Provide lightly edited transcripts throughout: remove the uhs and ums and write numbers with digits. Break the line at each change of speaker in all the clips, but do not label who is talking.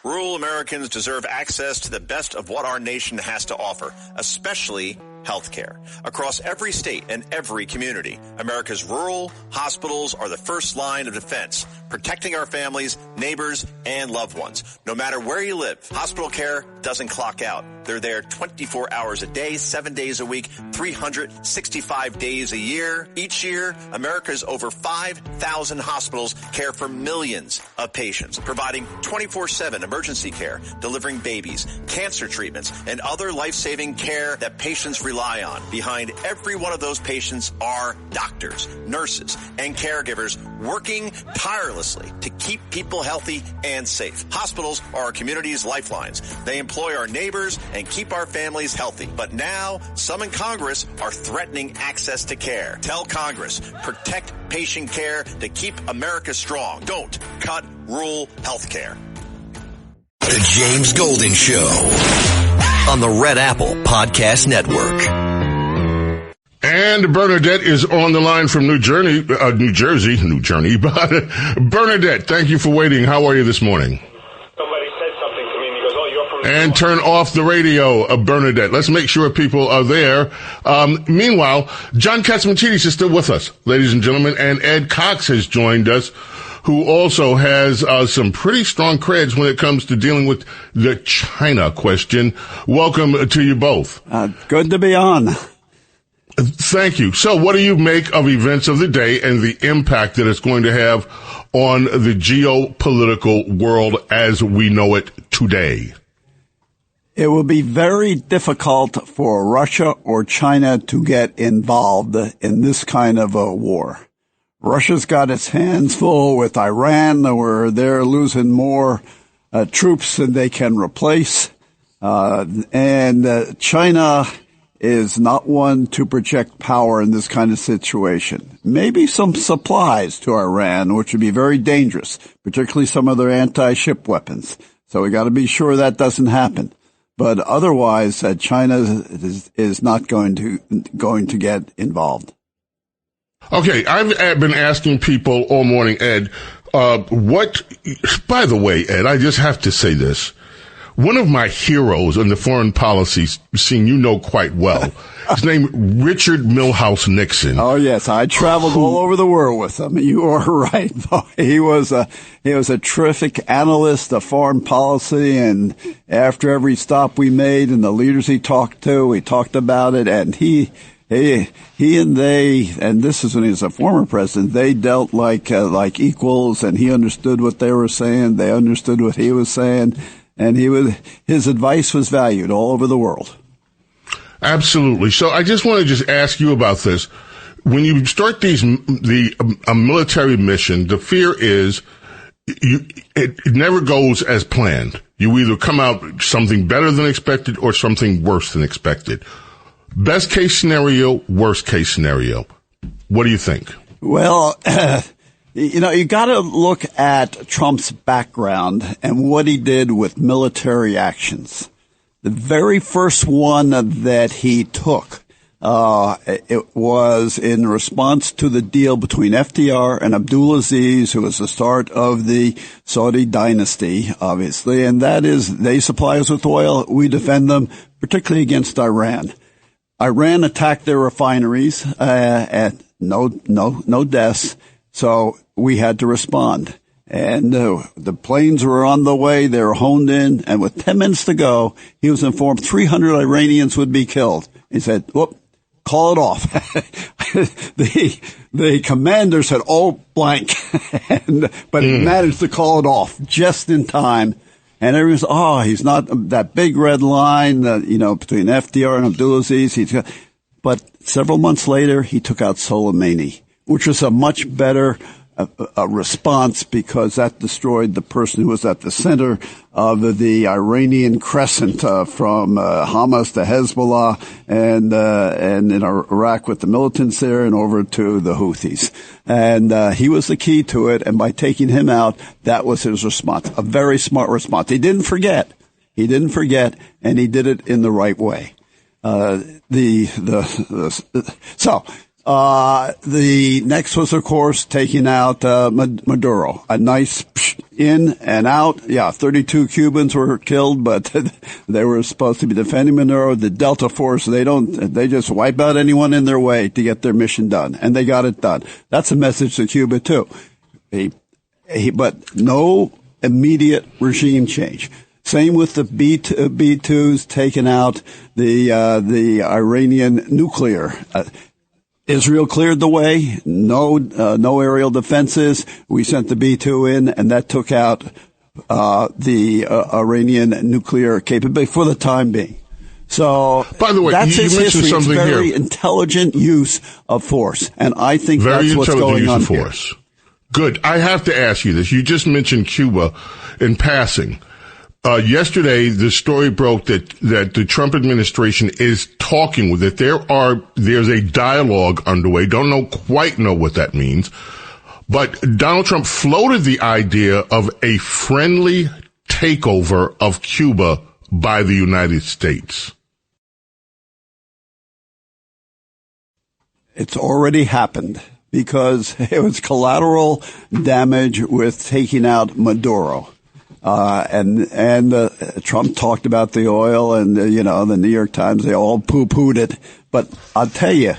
Rural Americans deserve access to the best of what our nation has to offer, especially health care. Across every state and every community, America's rural hospitals are the first line of defense, protecting our families, neighbors, and loved ones. No matter where you live, hospital care doesn't clock out. They're there 24 hours a day, 7 days a week, 365 days a year. Each year, America's over 5,000 hospitals care for millions of patients, providing 24/7 emergency care, delivering babies, cancer treatments, and other life-saving care that patients rely on. Behind every one of those patients are doctors, nurses, and caregivers working tirelessly to keep people healthy and safe. Hospitals are our community's lifelines. They employ our neighbors and keep our families healthy. But now, some in Congress are threatening access to care. Tell Congress, protect patient care to keep America strong. Don't cut rural health care.
The James Golden Show on the Red Apple Podcast Network.
And Bernadette is on the line from New Jersey. Bernadette, thank you for waiting. How are you this morning?
Somebody said something to me and he goes, oh, you're from...
And turn off the radio, Bernadette. Let's make sure people are there. Meanwhile, John Katzmatidis is still with us, ladies and gentlemen, and Ed Cox has joined us, who also has some pretty strong creds when it comes to dealing with the China question. Welcome to you both.
Good to be on.
Thank you. So what do you make of events of the day and the impact that it's going to have on the geopolitical world as we know it today?
It will be very difficult for Russia or China to get involved in this kind of a war. Russia's got its hands full with Iran, where they're losing more troops than they can replace. And China is not one to project power in this kind of situation. Maybe some supplies to Iran, which would be very dangerous, particularly some of their anti-ship weapons. So we got to be sure that doesn't happen. But otherwise, China is not going to get involved.
Okay, I've been asking people all morning, Ed, by the way, Ed, I just have to say this. One of my heroes in the foreign policy scene, you know quite well, his name Richard Milhouse Nixon.
Oh yes, I traveled all over the world with him. You are right. He was a terrific analyst of foreign policy, and after every stop we made and the leaders he talked to, we talked about it, and he and they, and this is when he was a former president, they dealt like equals, and he understood what they were saying, they understood what he was saying. And his advice was valued all over the world. Absolutely.
So I just want to just ask you about this. When you start a military mission, the fear is it never goes as planned. You either come out something better than expected or something worse than expected. Best case scenario, worst case scenario. What do you think?
Well, you got to look at Trump's background and what he did with military actions. The very first one that he took, it was in response to the deal between FDR and Abdulaziz, who was the start of the Saudi dynasty, obviously, and that is they supply us with oil, we defend them, particularly against Iran. Iran attacked their refineries, and no deaths. So we had to respond. And the planes were on the way. They were honed in. And with 10 minutes to go, he was informed 300 Iranians would be killed. He said, whoop, call it off. The commander said, oh, blank. But he managed to call it off just in time. And everyone's, he's not that big red line, between FDR and Abdulaziz. But several months later, he took out Soleimani, which was a much better response because that destroyed the person who was at the center of the Iranian crescent from Hamas to Hezbollah and in Iraq with the militants there and over to the Houthis. And he was the key to it. And by taking him out, that was his response, a very smart response. He didn't forget, and he did it in the right way. So The next was, of course, taking out Maduro. A nice in and out. Yeah, 32 Cubans were killed, but they were supposed to be defending Maduro. The Delta Force, they just wipe out anyone in their way to get their mission done. And they got it done. That's a message to Cuba, too. But no immediate regime change. Same with the B-2s taking out the Iranian nuclear. Israel cleared the way. No aerial defenses. We sent the B-2 in, and that took out the Iranian nuclear capability for the time being. So,
by the way,
that's
you
his
mentioned
history.
something
it's very
here.
Intelligent use of force, and I think
Very
that's what's
intelligent
going
use
on
of
here.
force. Good. I have to ask you this. You just mentioned Cuba in passing. Yesterday, the story broke that the Trump administration is talking with it. There's a dialogue underway. Don't quite know what that means. But Donald Trump floated the idea of a friendly takeover of Cuba by the United States.
It's already happened because it was collateral damage with taking out Maduro. And Trump talked about the oil and, the New York Times, they all poo-pooed it. But I'll tell you,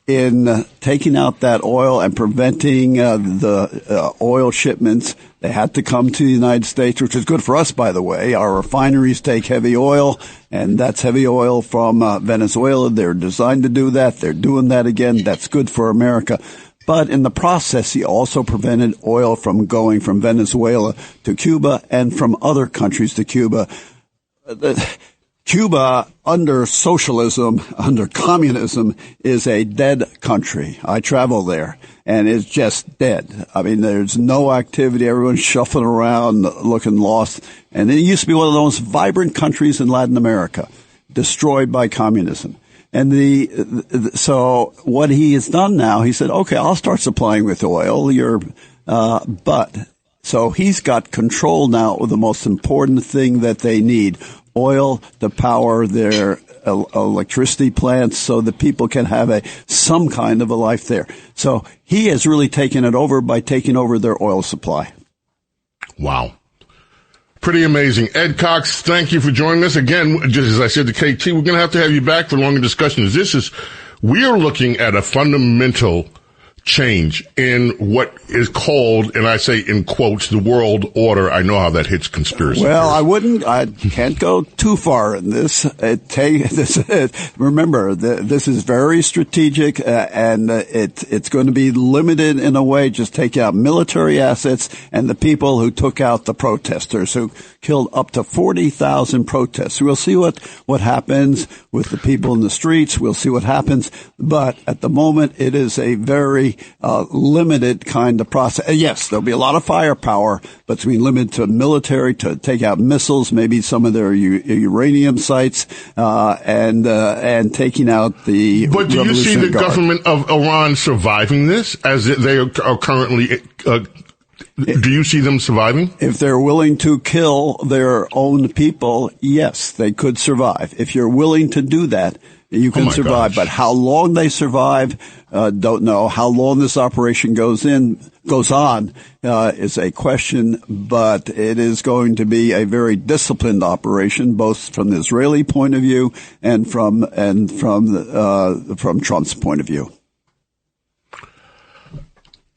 in taking out that oil and preventing the oil shipments, they had to come to the United States, which is good for us, by the way. Our refineries take heavy oil, and that's heavy oil from Venezuela. They're designed to do that. They're doing that again. That's good for America. But in the process, he also prevented oil from going from Venezuela to Cuba and from other countries to Cuba. Cuba, under socialism, under communism, is a dead country. I travel there, and it's just dead. I mean, there's no activity. Everyone's shuffling around, looking lost. And it used to be one of the most vibrant countries in Latin America, destroyed by communism. And so what he has done now, he said, okay, I'll start supplying with oil. So he's got control now of the most important thing that they need, oil to power their electricity plants so that people can have some kind of a life there. So he has really taken it over by taking over their oil supply.
Wow. Pretty amazing. Ed Cox, thank you for joining us. Again, just as I said to KT, we're going to have you back for longer discussions. We are looking at a fundamental change in what is called, and I say in quotes, the world order. I know how that hits conspiracy theories.
I can't go too far in this. Remember, this is very strategic, and it's going to be limited in a way. Just take out military assets and the people who took out the protesters, who killed up to 40,000 protesters. We'll see what happens with the people in the streets. We'll see what happens. But at the moment, it is a very limited kind of process. Yes, there'll be a lot of firepower, but it's going to be limited to military to take out missiles, maybe some of their uranium sites, and taking out the
But do you see the
Guard.
government of Iran surviving this as they are currently? Do you see them surviving?
If they're willing to kill their own people, yes, they could survive. If you're willing to do that, you can survive.
Gosh.
But how long they survive, don't know. How long this operation goes on, is a question, but it is going to be a very disciplined operation, both from the Israeli point of view and from Trump's point of view.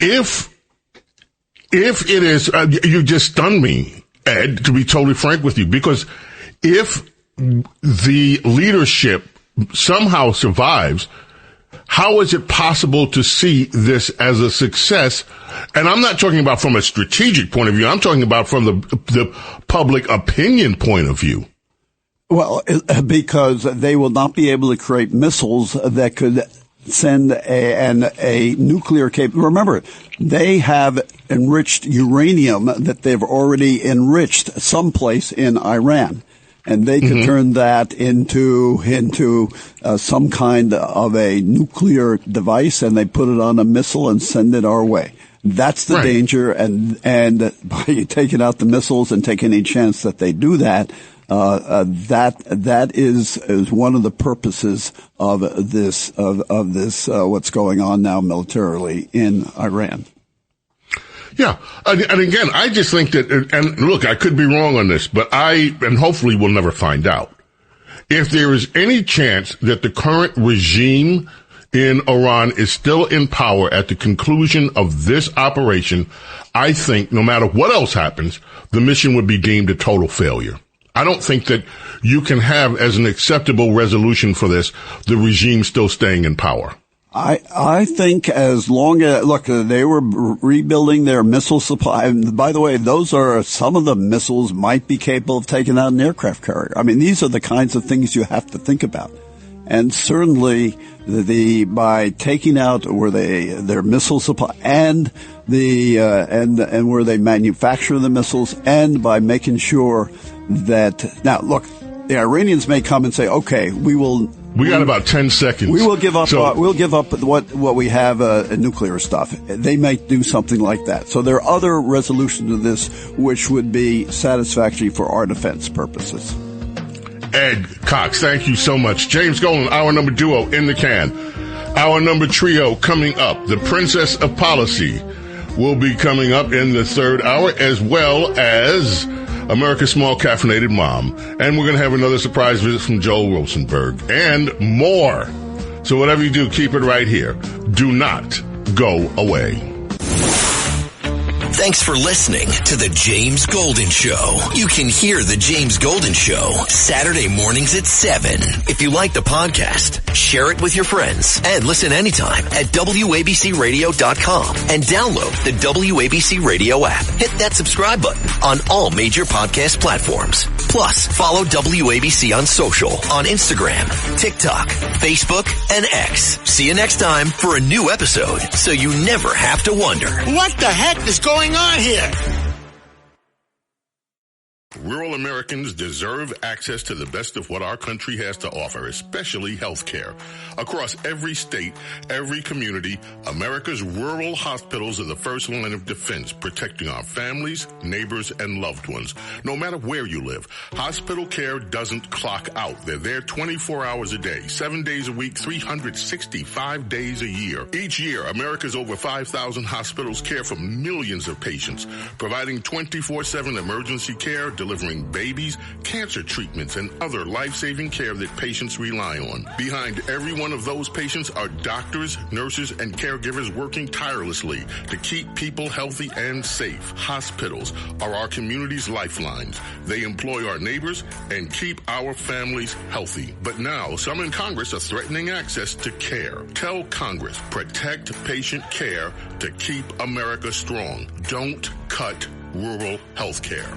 If it is, you just stunned me, Ed, to be totally frank with you, because if the leadership somehow survives, how is it possible to see this as a success? And I'm not talking about from a strategic point of view. I'm talking about from the public opinion point of view.
Well, because they will not be able to create missiles that could send a nuclear capable. Remember, they have enriched uranium that they've already enriched someplace in Iran. And they could turn that into some kind of a nuclear device, and they put it on a missile and send it our way. That's the danger, and by taking out the missiles and taking any chance that they do that, That is one of the purposes of this what's going on now militarily in Iran.
Yeah. And again, I just think that, and look, I could be wrong on this, but and hopefully we'll never find out. If there is any chance that the current regime in Iran is still in power at the conclusion of this operation, I think no matter what else happens, the mission would be deemed a total failure. I don't think that you can have as an acceptable resolution for this the regime still staying in power.
I think as long as, look, they were rebuilding their missile supply. And by the way, some of the missiles might be capable of taking out an aircraft carrier. I mean, these are the kinds of things you have to think about. And certainly by taking out their missile supply and and where they manufacture the missiles, and by making sure that, now look, the Iranians may come and say, okay, we got about 10 seconds. We will give up. We'll give up what we have, nuclear stuff. They might do something like that. So there are other resolutions to this which would be satisfactory for our defense purposes.
Ed Cox, thank you so much. James Golden, our number duo in the can. Our number trio coming up. The Princess of Policy will be coming up in the third hour, as well as America's Small Caffeinated Mom. And we're going to have another surprise visit from Joel Rosenberg and more. So whatever you do, keep it right here. Do not go away.
Thanks for listening to The James Golden Show. You can hear The James Golden Show Saturday mornings at 7. If you like the podcast, share it with your friends and listen anytime at WABCRadio.com and download the WABC Radio app. Hit that subscribe button on all major podcast platforms. Plus, follow WABC on social on Instagram, TikTok, Facebook, and X. See you next time for a new episode so you never have to wonder,
what the heck is going on here?
Rural Americans deserve access to the best of what our country has to offer, especially health care. Across every state, every community, America's rural hospitals are the first line of defense, protecting our families, neighbors, and loved ones. No matter where you live, hospital care doesn't clock out. They're there 24 hours a day, 7 days a week, 365 days a year. Each year, America's over 5,000 hospitals care for millions of patients, providing 24/7 emergency care, delivering babies, cancer treatments, and other life-saving care that patients rely on. Behind every one of those patients are doctors, nurses, and caregivers working tirelessly to keep people healthy and safe. Hospitals are our community's lifelines. They employ our neighbors and keep our families healthy. But now, some in Congress are threatening access to care. Tell Congress, protect patient care to keep America strong. Don't cut rural health care.